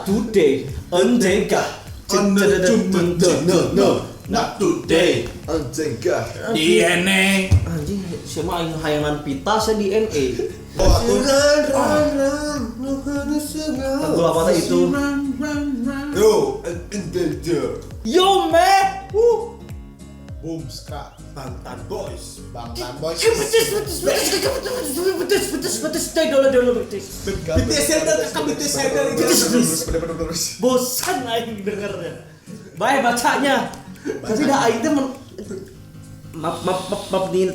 Not today. Enggak. Not today. Enggak. DNA. Anjing, siapa aing hayangan pita saya di NE. Lagu apa tadi itu? Yo man. Boom ska. Bangtan Boys. Betis. Bosan aing dengernya. Baik bacanya. Tapi dah aing teh maaf nih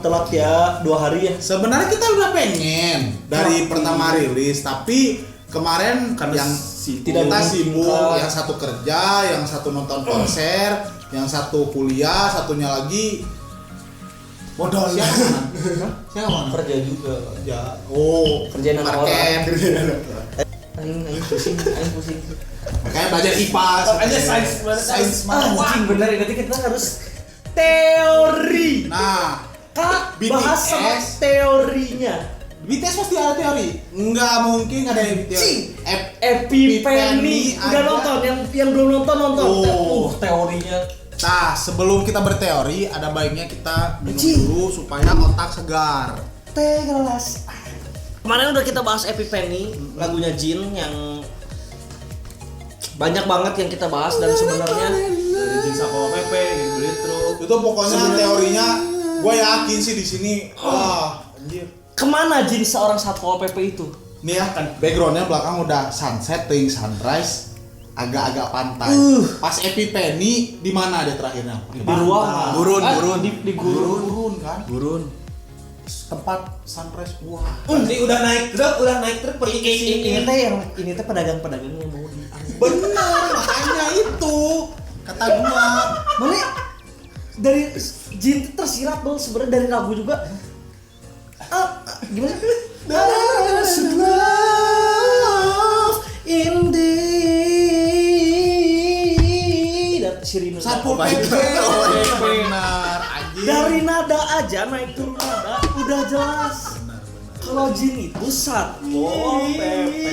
telat ya 2 hari ya. Sebenarnya kita udah pengen dari pertama rilis, tapi kemarin Karena yang tidak kita sibuk. sibuk, yang satu kerja, yang satu nonton konser, yang satu kuliah, satunya lagi modal ya. Siapa mana? Kerja juga. Ya, oh, Kerjaan anak market. Aing pusing. Makanya belajar IPA, Makanya sains anjing bener nanti kita harus teori. Nah, Kak, BTS. bahas sama teorinya. BTS pasti ada teori. Enggak mungkin ada yang teori. Epiphany udah ada. nonton, yang belum nonton. Oh. Teorinya. Nah, sebelum kita berteori, ada baiknya kita minum Cing. dulu supaya otak segar. Teh gelas. Kemarin udah kita bahas Epiphany, lagunya Jin yang banyak banget yang kita bahas dan sebenarnya dari Jin Sapo PP, gitu Retro. Itu pokoknya teorinya, gue yakin sih di sini. Wah, anjir. Kemana Jin seorang Satpol PP itu? Nih ya, backgroundnya belakang udah sunset, ting sunrise, agak-agak pantai. Pas Epiphany di mana dia terakhirnya? Di ruangan. Gurun. Di gurun. Gurun kan? Gurun. Tempat sunrise. Wah. Nanti udah naik truk pergi ke sini. Ini teh pedagang-pedagang yang mau di. Bener, makanya itu kata gua. Mana dari Jin tuh tersirat dong sebenarnya dari lagu juga. Gimana? There's love indeed. Dan Sirinu. Satpol PP. Benar, anjir. Dari nada aja naik turun nada udah jelas. Kalau Jin itu Satpol PP.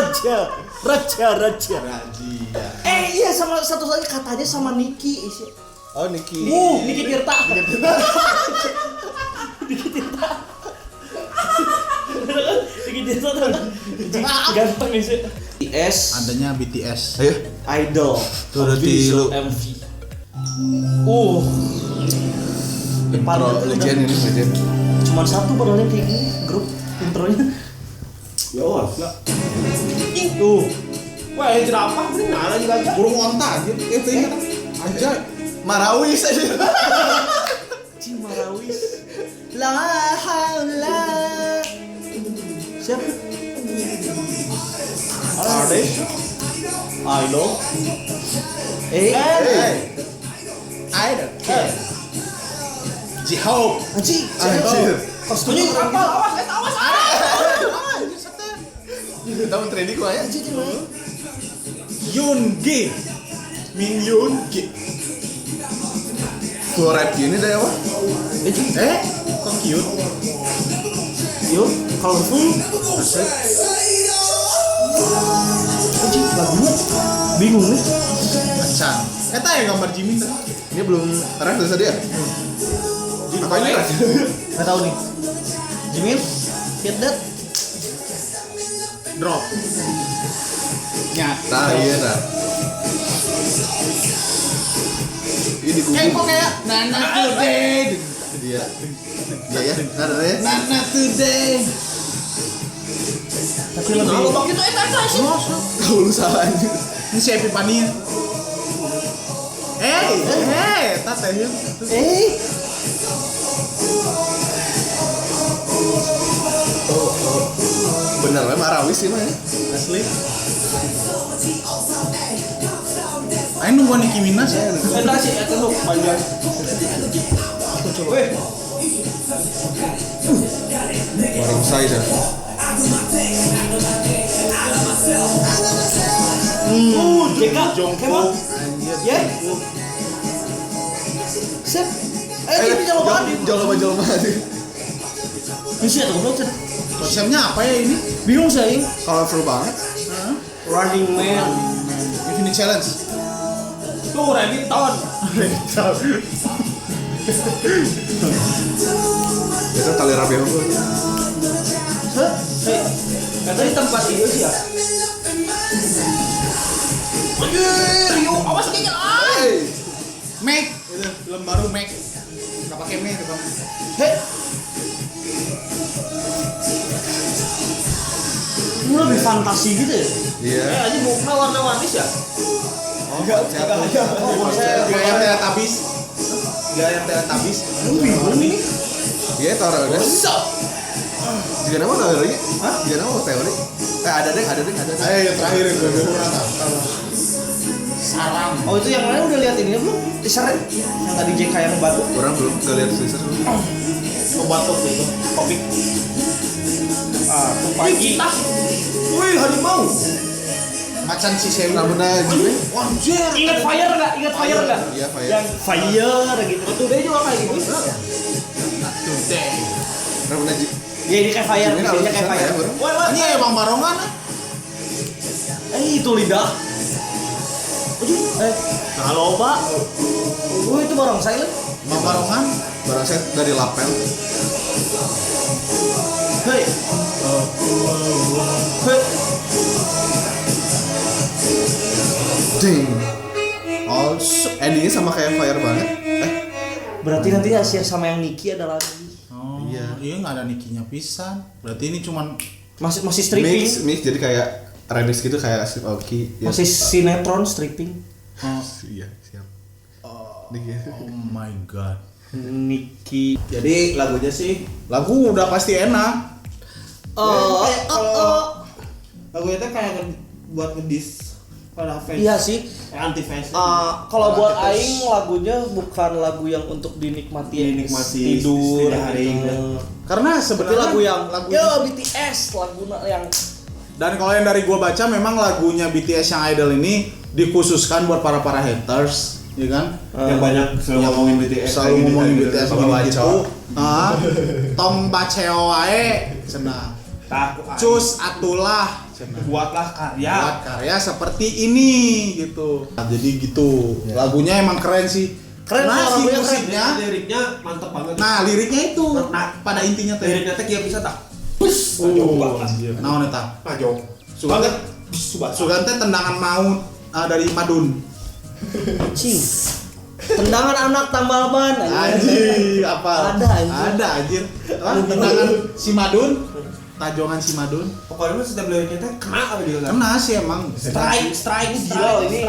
Raja. Raja. Iya sama satu lagi katanya sama Niki. Oh, Niki. Niki Tirta. Niki Tirta tuh ganteng sih. BTS. Adanya BTS. Ayo. Idol. Tuh udah Visual di MV. intro legend ini legend. Cuman satu padahal kayak gini grup intronya. Ya wah, tuh. Wah, jerapah bener lagi aja. Burung onta anjir. Itu ingat aja. Marawis aja. Cimarawis. La haula. Siapa? Ardes. Idol. I don't care. J-Hope. Anjing. Anjir. Kostumnya apa? Awas. Tahu trending kok ya? Yoongi. Min Yoongi. Full rap gini deh apa? Kok cute? Yuk, colorful. Anjing, lagunya bingung nih. Macan. Eta ya gambar Jimin tadi. Ini belum rap dari tadi ya? Apa ini rap? Nggak tahu nih. Jimin, hit that. Drop. Nah, iya nah. Ini kubu. Kayak Nana Today. Dia. Iya ya. Nada ya. Nana Today. Tapi lebih. Kalau begitu eta sih. Kau lu salah anjir. Ini si Epiphany. Tateh. Bener lah Marawis sih mah ya. Asli. Ayo nungguan Nicki Minaj ya. Eta sih eta lu panjang. Weh, Warung size ya. JK, Jongkok. Ya. Sip. Ayo kita jalan banget. Joloma. Ini sih atau goblok. Konsepnya apa ya ini? Bingung saya. Colorful banget. Running Man. Infinite Challenge. Tuh Remington. Itu tali rapi aku. Hei, kata di tempat itu sih ya. Anjir, yuk awas kayaknya. Mac, itu film baru Mac. Enggak pakai Mac itu kan. Hei. Ini lebih fantasi gitu ya? Iya. Aja bukan warna-warni ya? Enggak ada. Oh, saya Gaya Teletubbies. Gaya Teletubbies. bingung ini. Iya, tahu udah. Jika nama teori? Hah? Jika nama teori? Ada deh. Ayo yang terakhir itu gue kurang tahu. Sarang. Oh itu yang lain udah lihat ini belum? Teasernya? Yang tadi JK yang batuk. Orang belum nggak lihat teaser. Batuk itu. Komik. Ah, tuh pagi. Wih, harimau. Macan si Sewu. Rambutnya gini. Wah, anjir. Ingat Fire nggak? Ingat Fire nggak? Iya, Fire. Yang Fire gitu. Betul deh juga kayak gitu. Tuh deh. Rambutnya Ya ini kayak Fire, Ini ini harus kayak bisa Fire. ya, bro. Wah, Ini emang barongan. itu lidah. Halo Pak. Oh itu barongsai lah. Emang barongan. barang set dari lapel. Hei. Hei. Ding. Oh, endingnya sama kayak Fire banget. Berarti nanti Asia sama yang Niki ada lagi. Oh, Iya. iya nggak ada nikinya pisan. Berarti ini cuman Masih stripping. Mix jadi kayak remix gitu kayak si Oki. Masih sinetron stripping. Iya, siap. Nih, oh my god. Niki. Jadi lagunya sih Lagu udah pasti enak. lagunya tuh kayak buat ngedis pada fans. Iya sih. Anti fans. Kalau buat Aing lagunya bukan lagu yang untuk dinikmati tidur setiap hari. gitu. Karena Tapi sebenarnya lagu yang lagunya. BTS lagu yang Dan kalau yang dari gua baca memang lagunya BTS yang Idol ini dikhususkan buat para haters, ya kan? Yang banyak selalu ngomongin BTS. Selalu ngomongin BTS Bapak begini baca. gitu. Tong baceo wae cenah. Cus atulah cenah. Buatlah karya. Buat karya seperti ini gitu. Nah, jadi gitu. Lagunya emang keren sih. Keren, Nah, si lagunya keren. musiknya. Liriknya mantep banget. Nah, liriknya itu Nah, pada intinya teh. liriknya teh kieu bisa tak? Anjir. Naon eta? Pajong. Sugan Banget. Subat. Sugan teh tendangan maut dari Madun. cing. Tendangan anak tambal ban. Anjir, apa? Ada, anjir. Ada anjir. Tendangan si Madun. Tajongan si Madun. Pokoknya setiap liriknya teh kena apa dia kan? Kena sih emang. Strike. Gila ini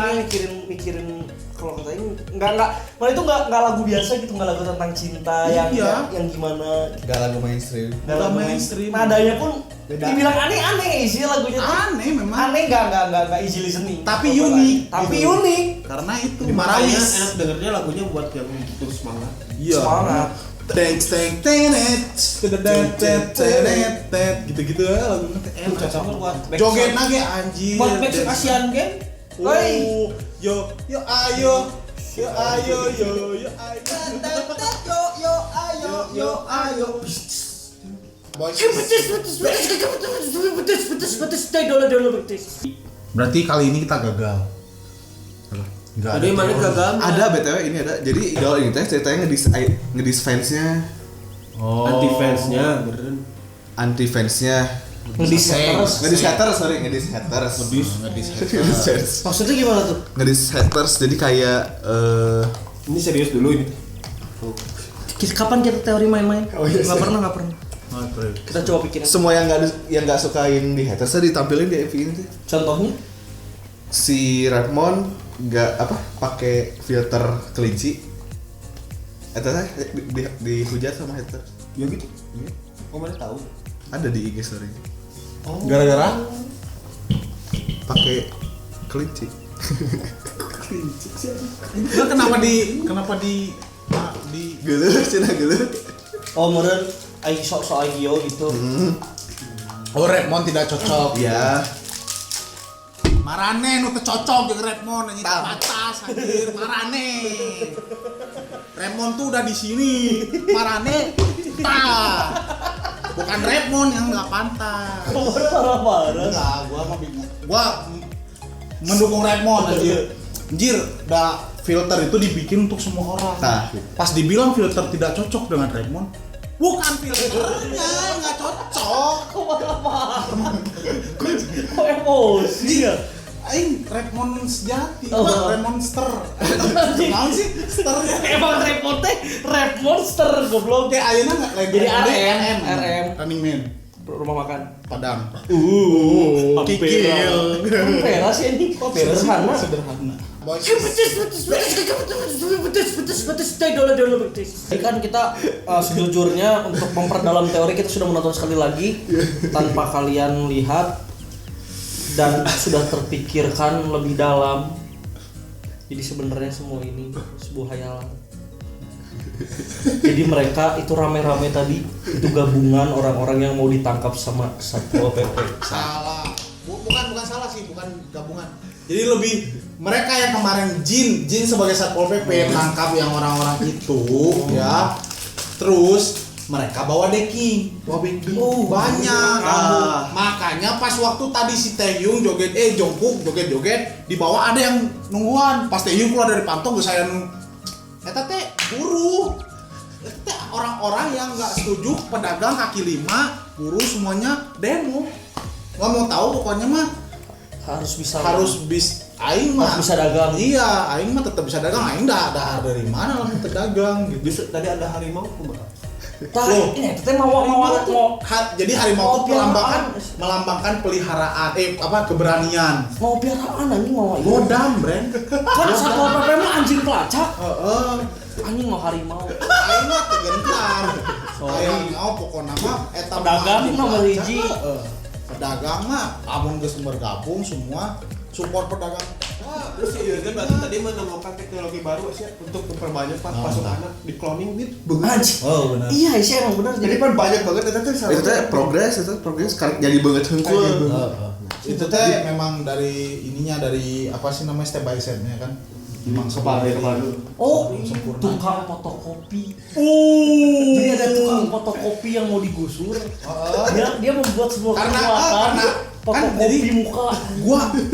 mikirin kalau kata ini enggak malah itu enggak lagu biasa gitu, enggak lagu tentang cinta yang Iya. yang gimana Gak lagu mainstream. enggak Udah lagu mainstream. nadanya pun Beda. dibilang aneh sih lagunya tuh. Aneh memang. Aneh enggak easy listening Tapi unik. tapi Gitu. unik Karena itu Makanya marawis. enak dengernya lagunya buat yang terus semangat. Iya. semangat Tenet gitu-gitu ya lagunya teh enak. Cocok buat Joget nage anjir. buat back Asian Game. Oh, yo ayo. Yo ayo. Yo ayo. Boys. Berarti kali ini kita gagal. Enggak Tadi mana gagal? Ada BTW ini ada. Jadi kalau ini teh ceritanya ngedis fansnya, Oh. Anti fansnya, beneran. anti fansnya, ngedis haters ngedis haters. Ngedis haters. maksudnya gimana tuh Ngedis haters jadi kayak Ini serius dulu ini. kapan kita teori main-main Oh, iya, nggak sih. pernah kita coba pikirin semua yang nggak sukain di hatersnya ditampilin di MV ini tuh. contohnya Si Redmond nggak pakai filter kelinci. Eta teh dihujat sama hater. Ya gitu. Oh mana tahu? Ada di IG story. Gara-gara Pakai kelinci. Itu kenapa di Gelu, cina gelu. oh meren aing sok Agio gitu Oh, Redmond tidak cocok. Iya. Marane nu teu cocok jeung Redmond anjing batas anjir Marane. Redmond tuh udah di sini. Marane tah. Bukan Redmond yang nggak pantas. Parah-parah. Enggak, gua mendukung Redmond anjir. Anjir, filter itu dibikin untuk semua orang. Nah. Pas dibilang filter tidak cocok dengan Redmond, bukan filternya nggak cocok. Kok emosi ya? Aing Redmond sejati, Oh. Red Monster. Naon sih? Sternya. Emang rap monster goblok. Kayak ayeuna enggak lagi. Jadi RM. Running Man. Rumah makan. Padang. Kikil. Pera sih ini. Sederhana. Sederhana. Boys. Jadi kan kita sejujurnya untuk memperdalam teori kita sudah menonton sekali lagi tanpa kalian lihat dan sudah terpikirkan lebih dalam. Jadi sebenarnya semua ini sebuah hayalan. Jadi mereka itu rame-rame tadi itu gabungan orang-orang yang mau ditangkap sama Satpol PP. Salah. Bukan salah sih, bukan gabungan. Jadi lebih mereka yang kemarin Jin sebagai Satpol PP tangkap yang orang-orang itu ya. Terus mereka bawa decking. Banyak. Makanya pas waktu tadi si Taehyung Jungkook joget-joget di bawah ada yang nungguan. Pas Taehyung keluar dari pantong geus saya eta teh buruh. Eta teh orang-orang yang enggak setuju pedagang kaki lima, buruh semuanya demo. Nggak mau tahu pokoknya mah aing mah bisa dagang. Iya, aing mah tetap bisa dagang. Aing dah dari mana lah dagang gitu. Tadi ada harimau kumaha? Tah, ini teh mau Jadi harimau itu melambangkan peliharaan keberanian. mau piaraan anjing mau ini. Godam, Bren. Kan Satpol PP mah anjing pelacak. Heeh. Anjing mau harimau. Aing mah tegentar. Aing pokona mah eta Pedagang nomor hiji. Pedagang mah amun geus bergabung semua support pedagang. Terus si Jurgen berarti tadi menemukan teknologi baru sih untuk memperbanyak pasukan di cloning gitu. Anjing. Oh, benar. Iya sih emang benar. Jadi kan banyak banget itu teh progres sekarang jadi banget hungkul. Itu teh memang dari apa sih namanya step by step-nya kan. Memang Oh, sempurna. tukang fotokopi. Jadi ada tukang fotokopi yang mau digusur. Dia membuat sebuah Karena fotokopi jadi muka.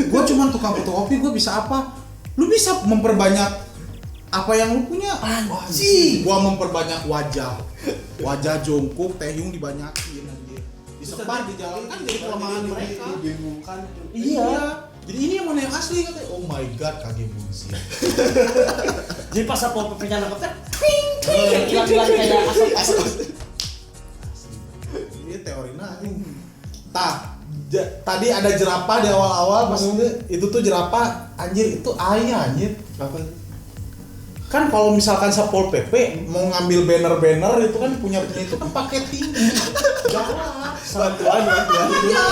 gua cuma tukang fotokopi, gua bisa apa? Lu bisa memperbanyak apa yang lu punya. Anjing. Gua memperbanyak wajah Jungkook, Taehyung dibanyakin anjir. Disebar di jalan kan jadi kelemahan mereka. Dibingungkan. Iya. Jadi ini yang mana yang asli katanya. Oh my god, kagebun sih. Jadi pas Satpol PP-nya nangkepnya, hilang kayak asap. Ini teorinya anjing. Tadi ada jerapah di awal-awal pas itu tuh jerapah anjir itu anjir. Apa? Kan kalau misalkan Satpol PP mau ngambil banner-banner itu kan punya itu kan pakai tinggi. Galak. Bantuan. Iya.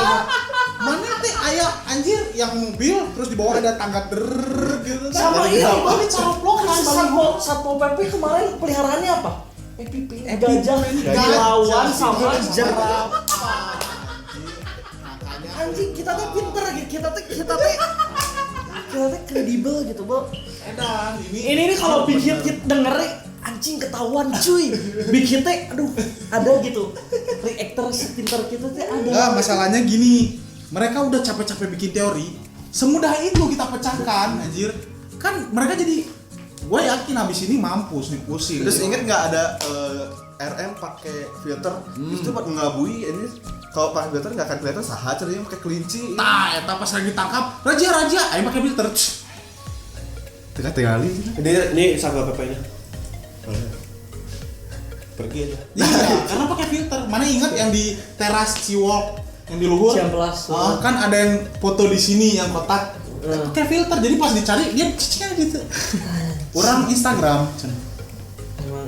Mana teh aya anjir yang mobil terus di bawah ada tangga gitu. Sama ini balik caroplokan Satpol PP kemarin peliharaannya apa? Gajah dilawan sama jerapah. Anjing kita tuh pinter gitu, kita tuh kredibel gitu, Bro. Edan Ini kalau Big Hit denger anjing ketahuan cuy. Big Hit teh aduh ada gitu. Reactor sepinter kita teh ada. Enggak, masalahnya gini. Mereka udah capek-capek bikin teori, semudah itu kita pecahkan anjir. Kan mereka jadi gue yakin habis ini mampus nih pusing. Terus inget nggak ada RM pakai filter? Itu buat ngelabui ini. Kalau pakai filter nggak akan kelihatan saha ceritanya pakai kelinci. Nah, eta pas lagi tangkap raja, ayo pakai filter. Tengah-tengah Ini Satpol PP-nya. Pergi aja. Iya, karena pakai filter. Mana ingat yang di teras Seawalk yang di luhur? Ciamplas. Kan ada yang foto di sini yang kotak. Pakai filter. Jadi pas dicari dia ciciknya gitu. Orang Instagram. Emang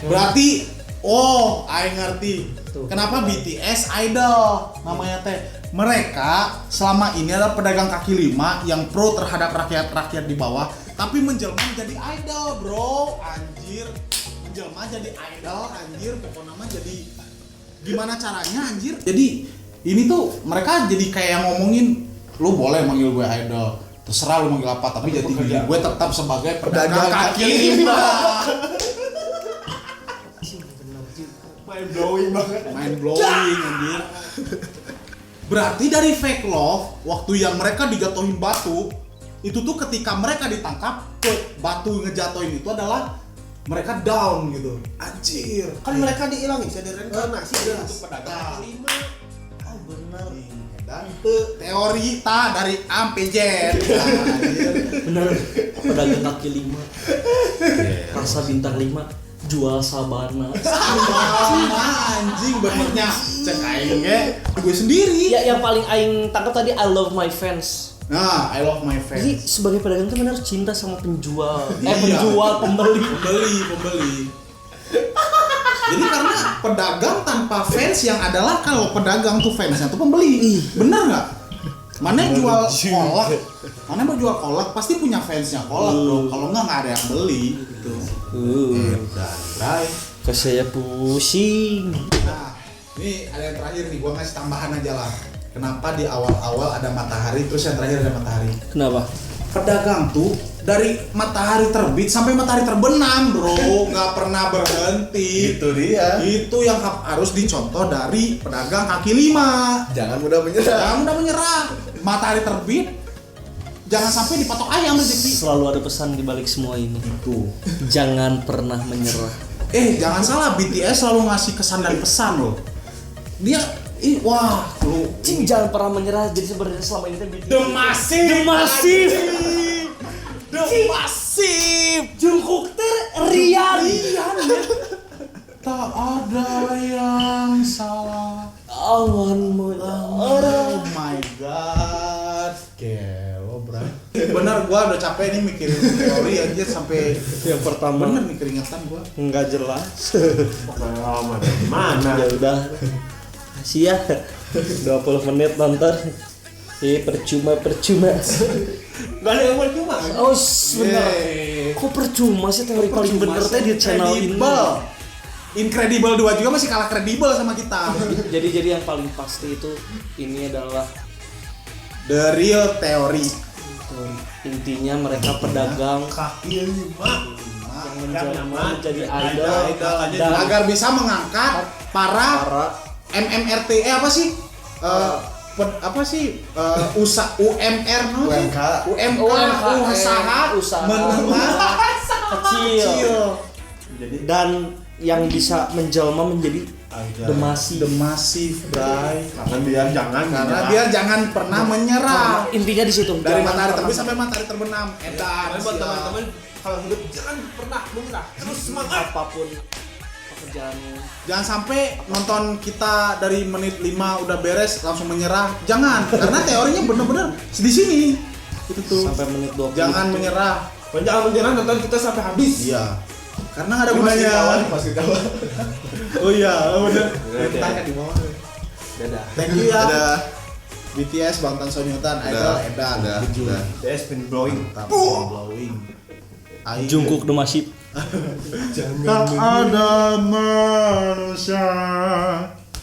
Berarti aing ngerti. Kenapa BTS idol namanya teh? Mereka selama ini adalah pedagang kaki lima yang pro terhadap rakyat di bawah, tapi menjelma jadi idol, bro. Anjir. Menjelma jadi idol, anjir. Pokoknya mah jadi gimana caranya, anjir. Jadi ini tuh mereka jadi kayak yang ngomongin, lu boleh manggil gue idol, terserah lu manggil apa, tapi jadi gue tetap sebagai pedagang kaki lima. Mind blowing banget. Mind blowing anjir. Berarti dari fake love, waktu yang mereka dijatuhin batu, itu tuh ketika mereka ditangkap, batu ngejatuhin itu adalah mereka down gitu. Anjir. Kan mereka diilangin, saya direinkarnasi Iya. untuk pedagang kelima. Oh bener. Dan teori ta dari A sampai Z. Bener. Pedagang kaki 5. Rasa bintang 5. Jual sabana. Anjing benernya. Cek aing ge. Gue sendiri. Ya yang paling aing tangkap tadi I love my fans. Nah, I love my Jadi fans. sebagai pedagang tuh benar cinta sama penjual. Iya. Pembeli. Pembeli. Jadi karena pedagang tanpa fans yang adalah kalau pedagang tuh fansnya tuh pembeli. Bener nggak? Mana yang jual kolak? Mana yang jual kolak pasti punya fansnya kolak dong. Kalau nggak ada yang beli gitu. Dan Bray. Kok saya pusing. Nah, ini ada yang terakhir nih, gua ngasih tambahan aja lah. Kenapa di awal-awal ada matahari, terus yang terakhir ada matahari? Kenapa? Pedagang tuh dari matahari terbit sampai matahari terbenam, bro, nggak pernah berhenti. Itu dia. Itu yang harus dicontoh dari pedagang kaki 5. Jangan mudah menyerah. Jangan mudah menyerah. Matahari terbit, jangan sampai dipatok ayam rezeki. Selalu ada pesan di balik semua ini. Itu. Jangan pernah menyerah. Jangan salah, BTS selalu ngasih kesan dan pesan loh. Dia, wah, lu. Cing, jangan pernah menyerah. Jadi sebenarnya selama ini kan The Massive. The Massive. Jungkook Rian. Tak ada yang salah. Awanmu Oh my god. Gelo, bro. Bener, gua udah capek nih mikirin teori aja sampai yang pertama bener nih keringetan gua. nggak jelas. Pengalaman mana? Ya udah. Kasih ya. 20 menit nonton. Percuma. Gak ada yang percuma. Oh, bener. Yeay. Kok percuma sih teori paling bener teh di channel ini. Incredible 2 juga masih kalah kredibel sama kita. Jadi yang paling pasti itu ini adalah The real theory. intinya mereka pedagang Kaki 5. menjadi idol dan Agar bisa mengangkat para para MMRT apa sih? Apa sih usaha UMR no sih? UMK. usaha menengah kecil dan yang bisa menjelma menjadi The Massive. The Massive, bray. Karena biar dia jangan pernah menyerah. Intinya di situ. Dari Jangan matahari pernah- terbit sampai matahari terbenam. Edan. buat siap. teman-teman kalau hidup jangan pernah menyerah. Terus semangat. apapun pekerjaanmu. Jangan sampai nonton kita dari menit 5 udah beres langsung menyerah. Jangan, karena teorinya bener-bener di sini. Itu tuh. Sampai menit 20. Jangan menyerah. Jangan menyerah, nonton kita sampai habis. Iya. Karena nggak ada gunanya. Pasti kawan. Oh iya, bener. Tanya di bawah. Dadah. Thank you ya. Dadah. BTS Bangtan Sonyeotan Idol Udah. Edan. Udah. Tujuh. Udah. DS been blowing. Mantap, blowing. Aing. Jungkook The Massive. Tak ada manusia